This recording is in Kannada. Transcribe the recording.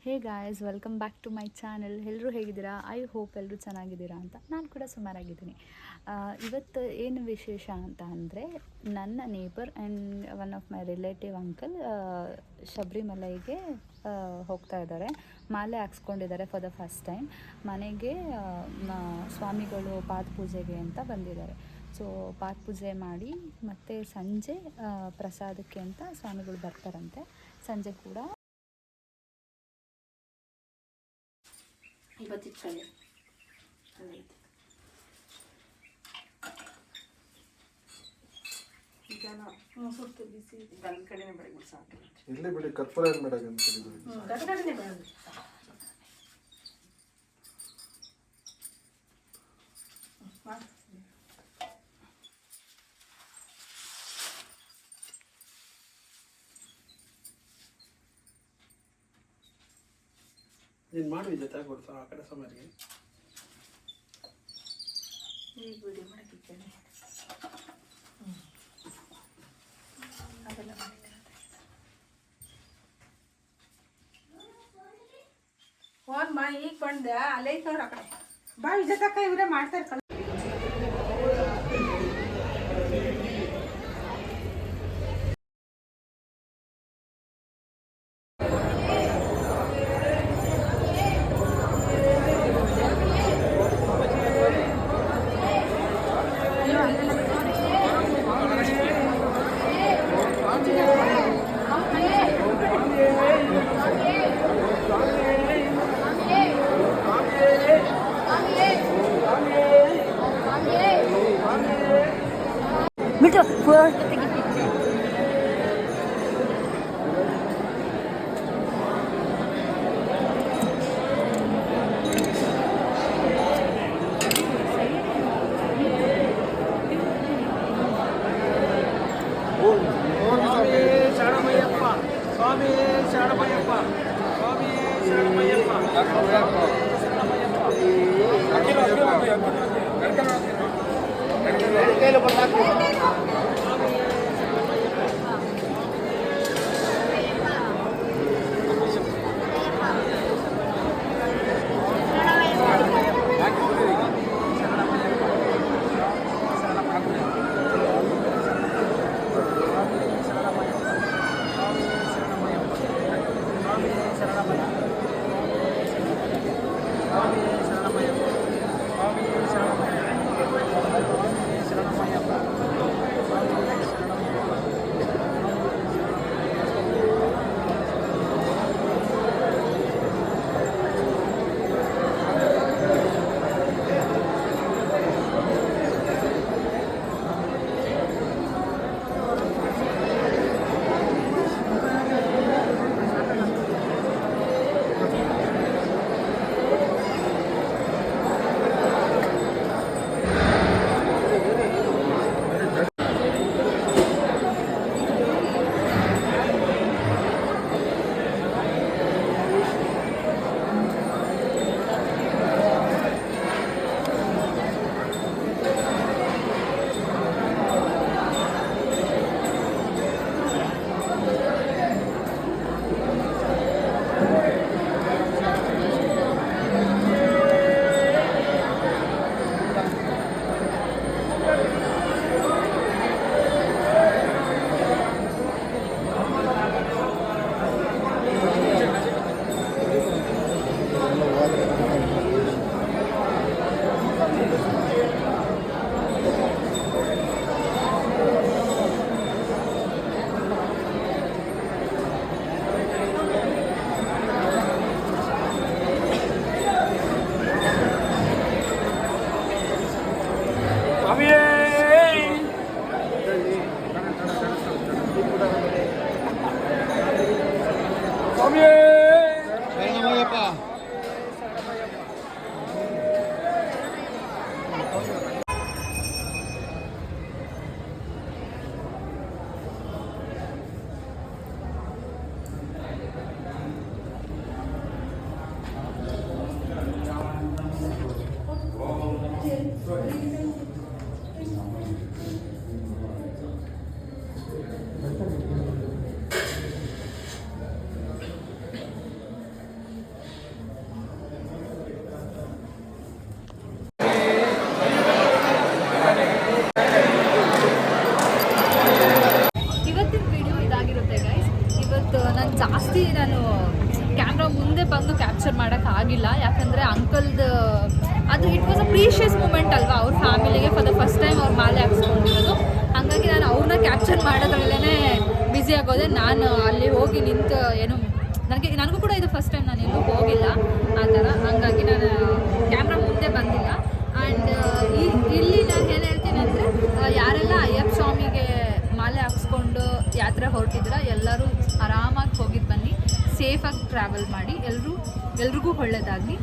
Hey guys, welcome back to my channel. ಎಲ್ಲರೂ ಹೇಗಿದ್ದೀರಾ? ಐ ಹೋಪ್ ಎಲ್ಲರೂ ಚೆನ್ನಾಗಿದ್ದೀರಾ ಅಂತ. ನಾನು ಕೂಡ ಸುಮಾರಾಗಿದ್ದೀನಿ. ಇವತ್ತು ಏನು ವಿಶೇಷ ಅಂತ ಅಂದರೆ, ನನ್ನ neighbour and one of my relative uncle ಶಬರಿಮಲೆಗೆ ಹೋಗ್ತಾ ಇದ್ದಾರೆ. ಮಾಲೆ ಹಾಕ್ಸ್ಕೊಂಡಿದ್ದಾರೆ ಫಾರ್ ದ ಫಸ್ಟ್ ಟೈಮ್. ಮನೆಗೆ ಸ್ವಾಮಿಗಳು ಪಾದಪೂಜೆಗೆ ಅಂತ ಬಂದಿದ್ದಾರೆ. ಸೊ ಪಾದಪೂಜೆ ಮಾಡಿ ಮತ್ತು ಸಂಜೆ ಪ್ರಸಾದಕ್ಕೆ ಅಂತ ಸ್ವಾಮಿಗಳು ಬರ್ತಾರಂತೆ. ಸಂಜೆ ಕೂಡ ಇವತ್ತಿಟ್ಕೊಳ್ಳಿ ಸುಟ್ಟು ಬಿಸಿ ಗಂಡ ಕಡೆನೇ ಬೆಳಗ್ಗೆ ಸಾಕು ಇಲ್ಲಿ ಬಿಡಿ ಕರ್ಪೂರ ಏನು ಬೇಡ ಗಂಡ ಕಡೆನೇ ಬೆಳಗ್ಗೆ ನೀನು ಮಾಡು ಜೊತೆ ಕೊಡ್ತಾವ ಆ ಕಡೆ ಸಮಯಕ್ಕೆ ಈಗ ವಿಡಿಯೋ ಮಾಡಕ್ಕಿದ್ದೇನೆ. ಅದೆಲ್ಲ ಮಾಡಿದ್ದೇನೆ. ಫೋನ್ ಮಾ ಈಗ ಬಂದೆ ಅಲ್ಲೈತವ್ರ ಆ ಕಡೆ ಬಾ ವಿಜಯತಕ್ಕ ಇವರೇ ಮಾಡ್ತಾರೆ. ಸ್ವಾಮಿ ಶರಣಮಯ್ಯಪ್ಪ, ಸ್ವಾಮಿ ಶರಣಮಯ್ಯಪ್ಪ, ಜಾಸ್ತಿ ನಾನು ಕ್ಯಾಮ್ರಾ ಮುಂದೆ ಬಂದು ಕ್ಯಾಪ್ಚರ್ ಮಾಡೋಕ್ಕಾಗಿಲ್ಲ, ಯಾಕಂದರೆ ಅಂಕಲ್ದು ಅದು it was a precious moment ಅಲ್ವಾ, ಅವ್ರ ಫ್ಯಾಮಿಲಿಗೆ ಫಾರ್ ದ ಫಸ್ಟ್ ಟೈಮ್ ಅವ್ರು ಮಾಲೆ ಹಾಕ್ಸ್ಕೊಂಡಿರೋದು. ಹಾಗಾಗಿ ನಾನು ಅವ್ರನ್ನ ಕ್ಯಾಪ್ಚರ್ ಮಾಡೋದ್ರಲ್ಲೇ ಬ್ಯುಸಿ ಆಗೋದೆ. ನಾನು ಅಲ್ಲಿ ಹೋಗಿ ನಿಂತು ಏನು ನನಗೂ ಕೂಡ ಇದು ಫಸ್ಟ್ ಟೈಮ್, ನಾನು ಎಲ್ಲೂ ಹೋಗಿಲ್ಲ ಆ ಥರ. ಹಾಗಾಗಿ ನಾನು ಕ್ಯಾಮ್ರಾ ಮುಂದೆ ಬಂದಿಲ್ಲ. ಆ್ಯಂಡ್ ಇಲ್ಲಿ ನಾನು ಏನು ಹೇಳ್ತೀನಿ ಅಂದರೆ, ಯಾರೆಲ್ಲ ಅಯ್ಯಪ್ಪ ಸ್ವಾಮಿಗೆ ಮಾಲೆ ಹಾಕ್ಸ್ಕೊಂಡು ಯಾತ್ರೆ ಹೊರಟಿದ್ರೆ ಎಲ್ಲರೂ ಆರಾಮಾಗಿ ಹೋಗಿದ್ದು ಬನ್ನಿ, ಸೇಫಾಗಿ ಟ್ರಾವೆಲ್ ಮಾಡಿ, ಎಲ್ರಿಗೂ ಒಳ್ಳೆಯದಾಗಲಿ.